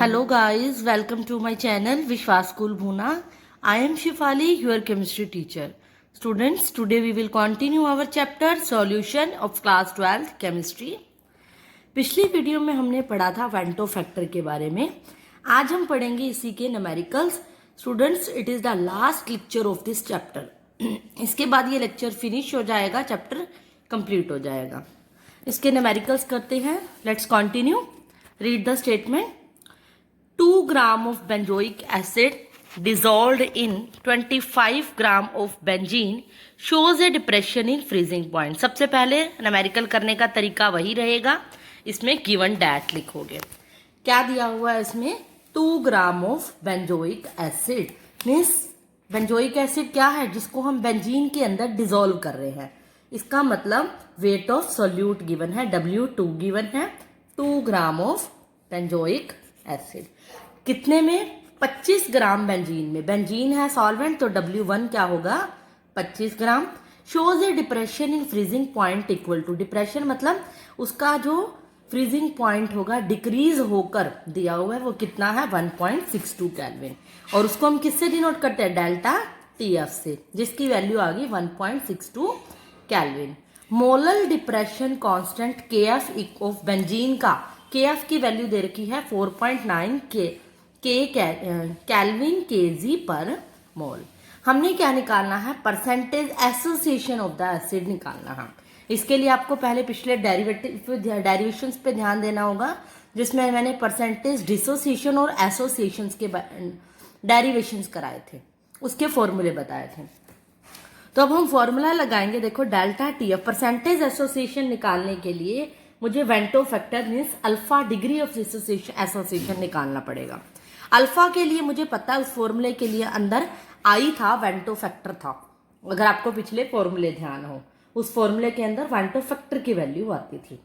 Hello guys, welcome to my channel Vishwas School Bhuna. I am Shifali, your chemistry teacher. Students, today we will continue our chapter Solution of Class 12 Chemistry. पिछली video में हमने पढ़ा था Vento factor के बारे में. आज हम पढ़ेंगे इसी के numericals. Students, it is the last lecture of this chapter. इसके बाद ये लेक्चर फिनिश हो जाएगा, चैप्टर कंप्लीट हो जाएगा. इसके न्यूमेरिकल्स करते हैं. Let's continue. Read the statement. 2 gram of benzoic acid dissolved in 25 gram of benzene shows a depression in freezing point. सबसे पहले न्यूमेरिकल करने का तरीका वही रहेगा. इसमें गिवन डैट लिखोगे. क्या दिया हुआ है इसमें? 2 gram of benzoic acid. Means benzoic acid क्या है? जिसको हम बेंजीन के अंदर डिसॉल्व कर रहे हैं. इसका मतलब वेट ऑफ सोल्यूट गिवन है, W2 गिवन है. 2 ग्राम ऑफ बेंजोइक एसिड. कितने में? 25 ग्राम बेंजीन में. बेंजीन है सॉल्वेंट, तो W1 क्या होगा? 25 gram. Shows a depression in freezing point equal to. Depression मतलब उसका जो फ्रीजिंग पॉइंट होगा डिक्रीज होकर दिया हुआ है, वो कितना है? 1.62 केल्विन. और उसको हम किससे डिनोट करते हैं? डेल्टा TF से, जिसकी वैल्यू आ गई 1.62 kelvin. Molar depression constant KF of benzene का, KF की वैल्यू दे रखी है 4.9 केल्विन kg पर मोल. हमने क्या निकालना है? Percentage association of the acid निकालना है. इसके लिए आपको पहले पिछले डेरिवेशंस पे ध्यान देना होगा, जिसमें मैंने परसेंटेज डिसोसिएशन और एसोसिएशन के डेरिवेशंस कराए थे, उसके फॉर्मूले बताए थे. तो अब हम फॉर्मूला लगाएंगे. देखो, डेल्टा TF. परसेंटेज एसोसिएशन निकालने के लिए मुझे Vento factor means alpha degree of association निकालना पड़ेगा. अल्फा के लिए मुझे पता है, उस फॉर्मूले के लिए अंदर आई था, वेंटो फैक्टर था. अगर आपको पिछले फॉर्मूले ध्यान हो, उस फॉर्मूले के अंदर वेंटो फैक्टर की वैल्यू आती थी.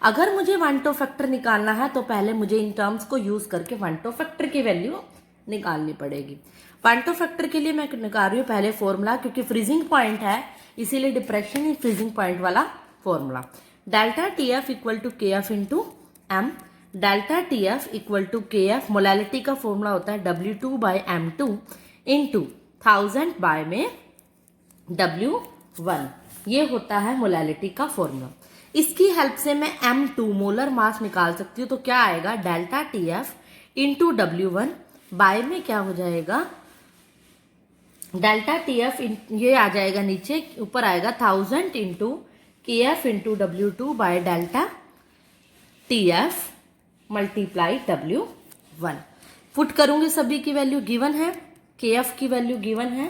अगर मुझे वेंटो फैक्टर निकालना है तो पहले मुझे इन टर्म्स को यूज करके वेंटो फैक्टर की वैल्यू निकालनी पड़ेगी. वेंटो फैक्टर के लिए मैं निकाल रही हूँ पहले फॉर्मूला, क्योंकि फ्रीजिंग पॉइंट है इसीलिए डिप्रेशन इन फ्रीजिंग पॉइंट वाला formula. Delta TF equal to KF into M. Delta TF equal to KF molality का फॉर्मूला होता है W2/M2 इंटू 1000 बाय में W1. ये होता है मोलैलिटी का फॉर्मूला. इसकी हेल्प से मैं M2 मोलर मास निकाल सकती हूँ. तो क्या आएगा? Delta TF into W1 bye में क्या हो जाएगा? डेल्टा TF ये आ जाएगा नीचे, ऊपर आएगा 1000 into KF into W2 by delta TF multiply W1. Put करूंगी, सभी की वैल्यू गिवन है. KF की वैल्यू गिवन है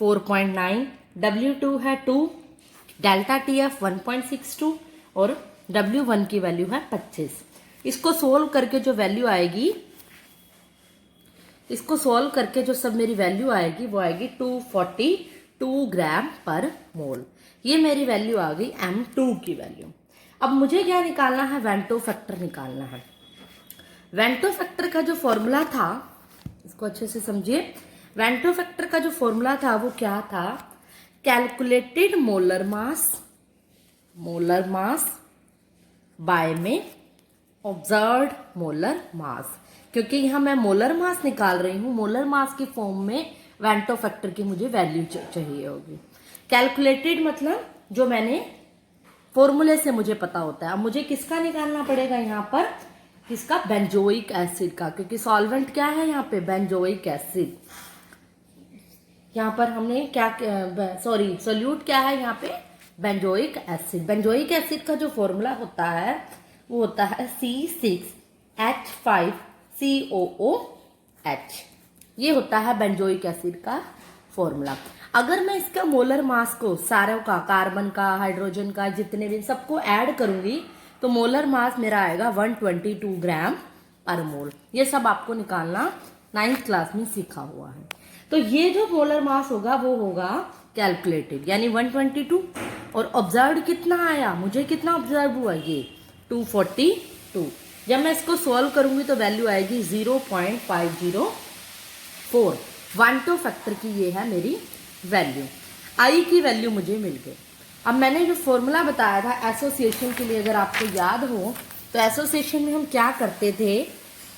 4.9, W2 है 2, डेल्टा TF 1.62 और W1 की वैल्यू है 25. इसको सोल्व करके जो वैल्यू आएगी, इसको सोल्व करके जो सब मेरी वैल्यू आएगी वो आएगी 242 ग्राम पर मोल. ये मेरी वैल्यू आ गई M2 की वैल्यू. अब मुझे क्या निकालना है? वेंटो फैक्टर निकालना है. वेंटो फैक्टर का जो फॉर्मूला था, इसको अच्छे से समझिए. वेंटो फैक्टर का जो फॉर्मूला था वो क्या था? कैलकुलेटेड मोलर मास बाय में ऑब्जर्व्ड मोलर मास. क्योंकि यहाँ मैं मोलर मास निकाल रही हूँ, मोलर मास की फॉर्म में वेंटो फैक्टर की मुझे वैल्यू चाहिए होगी. कैलकुलेटेड मतलब जो मैंने फॉर्मूले से मुझे पता होता है. अब मुझे किसका निकालना पड़ेगा यहाँ पर? किसका? बेंजोइक एसिड का, क्योंकि सॉल्वेंट क्या है यहाँ पे? Benzoic acid. यहाँ पर हमने क्या, सॉरी, सोल्यूट क्या है यहाँ पे? Benzoic acid. बेंजोइक एसिड का जो फॉर्मूला होता है वो होता है C6H5COOH. ये होता है बेंजोइक एसिड का फॉर्मूला. अगर मैं इसका मोलर मास को सारों का, कार्बन का, हाइड्रोजन का, जितने भी सबको ऐड करूंगी तो मोलर मास मेरा आएगा 122 ग्राम पर मोल. ये सब आपको निकालना 9th क्लास में सीखा हुआ है. तो ये जो मोलर मास होगा वो होगा कैलकुलेटेड, यानी 122. और ऑब्जर्व कितना आया? मुझे कितना ऑब्जर्व हुआ? ये 242. जब मैं इसको सॉल्व करूंगी तो वैल्यू आएगी 0.504. वेंटो फैक्टर की ये है मेरी वैल्यू. आई की वैल्यू मुझे मिल गई. अब मैंने जो फॉर्मूला बताया था एसोसिएशन के लिए, अगर आपको याद हो तो एसोसिएशन में हम क्या करते थे?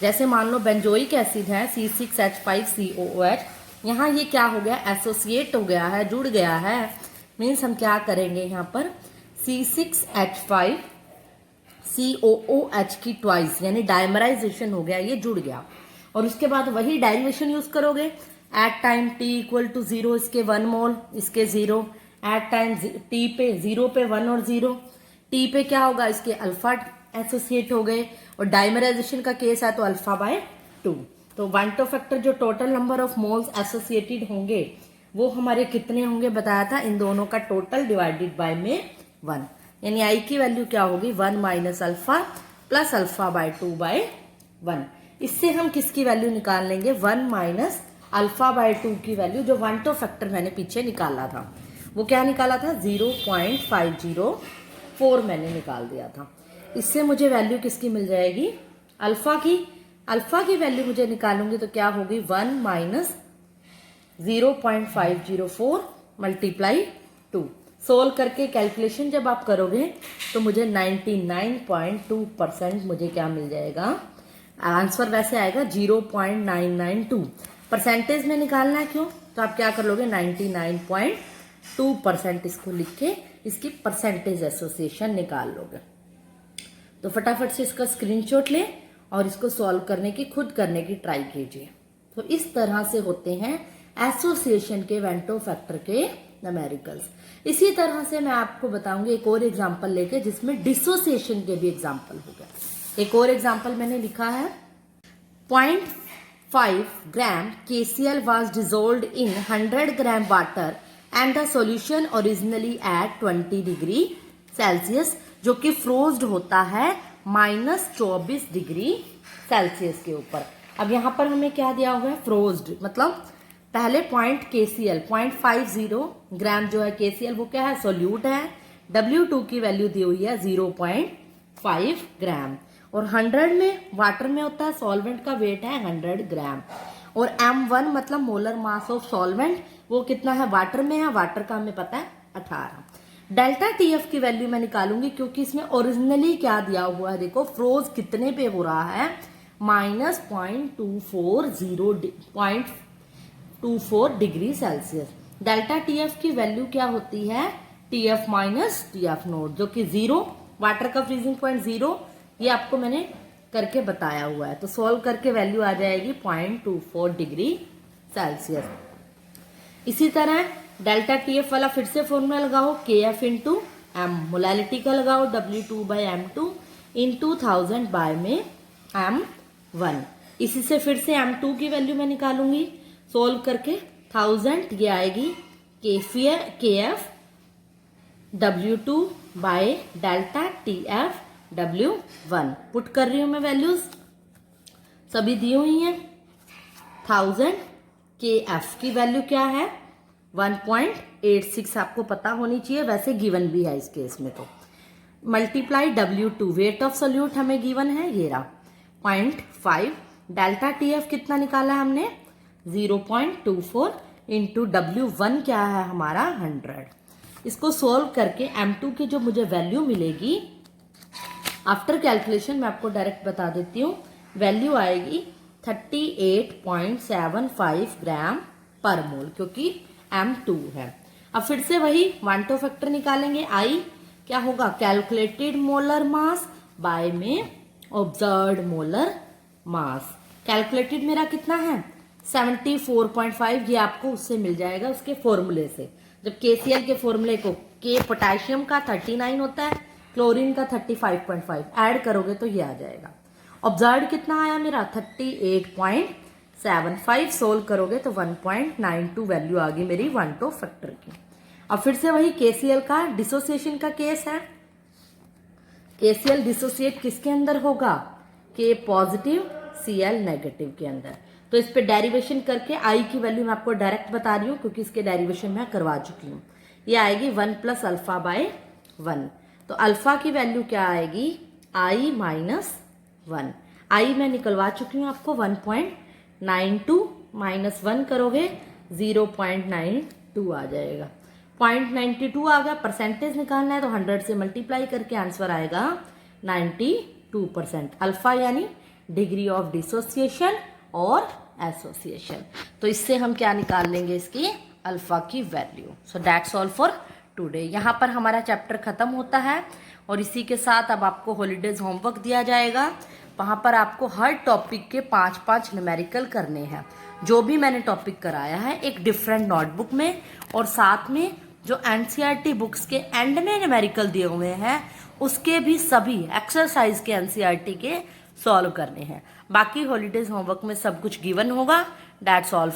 जैसे मान लो बेंजोइक एसिड है C6H5COOH, यहाँ ये क्या हो गया, एसोसिएट हो गया है, जुड़ गया है। मीन्स हम क्या करेंगे यहाँ पर C6H5COOH की ट्वाइस, यानी डायमराइजेशन हो गया, ये जुड़ गया। और उसके बाद वही डायरेक्शन यूज करोगे। At time t equal to 0 इसके 1 मोल, इसके 0। एट टाइम t पे 0 पे 1 और 0, t पे क्या होगा, इसके अल्फा एसोसिएट हो गए। और डायमराइजेशन का केस है तो अल्फा बाय 2। तो वन टू फैक्टर जो total number of moles associated होंगे वो हमारे कितने होंगे बताया था, इन दोनों का टोटल डिवाइडेड बाय में 1। यानी आई की वैल्यू क्या होगी, 1 minus alpha plus alpha by 2 by 1। इससे हम किसकी वैल्यू निकाल लेंगे, 1 माइनस अल्फा बाय 2 की वैल्यू। जो वन टू फैक्टर मैंने पीछे निकाला था वो क्या निकाला था, 0.504 मैंने निकाल दिया था। इससे मुझे वैल्यू किसकी मिल जाएगी, अल्फा की। अल्फा की वैल्यू मुझे निकालूंगी तो क्या होगी, 1 माइनस 0.504 मल्टीप्लाई 2। सोल्व करके कैलकुलेशन जब आप करोगे तो मुझे 99.2% मुझे क्या मिल जाएगा, आंसर वैसे आएगा 0.992। परसेंटेज में निकालना है, क्यों, तो आप क्या कर लोगे, 99.2% इसको लिख के इसकी परसेंटेज एसोसिएशन निकाल लोगे। तो फटाफट से इसका स्क्रीनशॉट ले और इसको सॉल्व करने की, खुद करने की ट्राई कीजिए। तो इस तरह से होते हैं एसोसिएशन के वेंटो फैक्टर के न्यूमेरिकल्स। इसी तरह से मैं आपको बताऊंगी एक और एग्जांपल लेके जिसमें डिसोसिएशन के भी एग्जांपल हो गया। एक और एग्जांपल मैंने लिखा है, 0.5 gram KCl was dissolved in 100 gram water and the solution originally at 20 degree Celsius, जो कि फ्रोज्ड होता है -24 डिग्री सेल्सियस के ऊपर। अब यहाँ पर हमें क्या दिया हुआ है, फ्रोज्ड, मतलब पहले पॉइंट KCl 0.50 ग्राम जो है KCl वो क्या है, सोल्यूट है। W2 की वैल्यू दी हुई है 0.5 ग्राम। और 100 में वाटर में होता है, सॉल्वेंट का वेट है 100 ग्राम। और M1 मतलब मोलर मास ऑफ सॉल्वेंट, वो कितना है, वाटर में है, वाटर का हमें पता है 18। डेल्टा TF की वैल्यू मैं निकालूंगी क्योंकि इसमें ओरिजिनली क्या दिया हुआ है, देखो फ्रोज कितने पे हो रहा है, -0.24 डिग्री सेल्सियस। डेल्टा TF की वैल्यू क्या होती है, TF माइनस TF नोट, जो कि 0, वाटर का फ्रीजिंग पॉइंट 0, ये आपको मैंने करके बताया हुआ है। तो सॉल्व करके वैल्यू आ जाएगी 0.24 डिग्री सेल्सियस। इसी तरह डेल्टा TF वाला फिर से फॉर्मूला लगाओ, KF इंटू M, मोलैलिटी का लगाओ W2/M2 इंटू 1000 बाय में M1। इसी से फिर से M2 की वैल्यू मैं निकालूंगी, सोल्व करके 1000 ये आएगी KF W2 by delta TF W1। Put कर रही हूं मैं, वैल्यूज सभी दी हुई हैं। 1000 KF की वैल्यू क्या है, 1.86 आपको पता होनी चाहिए, वैसे गिवन भी है इस केस में। तो multiply W2, weight of solute हमें गिवन है, ये रहा 0.5। डेल्टा TF कितना निकाला है हमने, 0.24 इंटू W1 क्या है हमारा 100। इसको सोल्व करके M2 की जो मुझे वैल्यू मिलेगी आफ्टर कैलकुलेशन, मैं आपको डायरेक्ट बता देती हूँ, वैल्यू आएगी 38.75 ग्राम पर मोल, क्योंकि M2 है। अब फिर से वही वन टू फैक्टर निकालेंगे, I क्या होगा, कैलकुलेटेड मोलर मास बाय में ऑब्जर्व्ड मोलर मास। कैलकुलेटेड मेरा कितना है 74.5, ये आपको उससे मिल जाएगा उसके फॉर्मूले से। जब KCl के फॉर्मूले को, K पोटेशियम का 39 होता है, क्लोरीन का 35.5 ऐड करोगे तो ये आ जाएगा। ऑब्जर्व्ड कितना आया मेरा 38.75, सोल्व करोगे तो 1.92 वैल्यू आ गई मेरी वन टू फैक्टर की। अब फिर से वही KCl का डिसोसिएशन का केस है। KCl डिसोसिएट किसके अंदर होगा, K पॉजिटिव Cl नेगेटिव के अंदर। तो इस पे डेरिवेशन करके I की वैल्यू मैं आपको डायरेक्ट बता रही हूँ क्योंकि इसके डेरिवेशन मैं करवा चुकी हूँ। ये आएगी 1 प्लस अल्फा बाय 1। तो अल्फा की वैल्यू क्या आएगी, I माइनस 1। I मैं निकलवा चुकी हूँ आपको 1.92 माइनस 1 करोगे 0.92 आ जाएगा। 0.92 आ गया। परसेंटेज निकालना है तो 100 से मल्टीप्लाई करके आंसर आएगा 92%। अल्फा यानी डिग्री ऑफ डिसोसिएशन और एसोसिएशन। तो इससे हम क्या निकाल लेंगे, इसकी अल्फा की value. So that's all for today. यहाँ पर हमारा चैप्टर खत्म होता है और इसी के साथ अब आपको हॉलीडेज होमवर्क दिया जाएगा। वहाँ पर आपको हर टॉपिक के 5-5 न्यूमेरिकल करने हैं। जो भी मैंने टॉपिक कराया है एक डिफरेंट नोटबुक में, और साथ में जो एनसीईआरटी बुक्स के एंड में न्यूमेरिकल दिए हुए हैं उसके भी सभी एक्सरसाइज के एनसीईआरटी के सॉल्व करने हैं। बाकी हॉलीडेज होमवर्क में सब कुछ गिवन होगा। That's all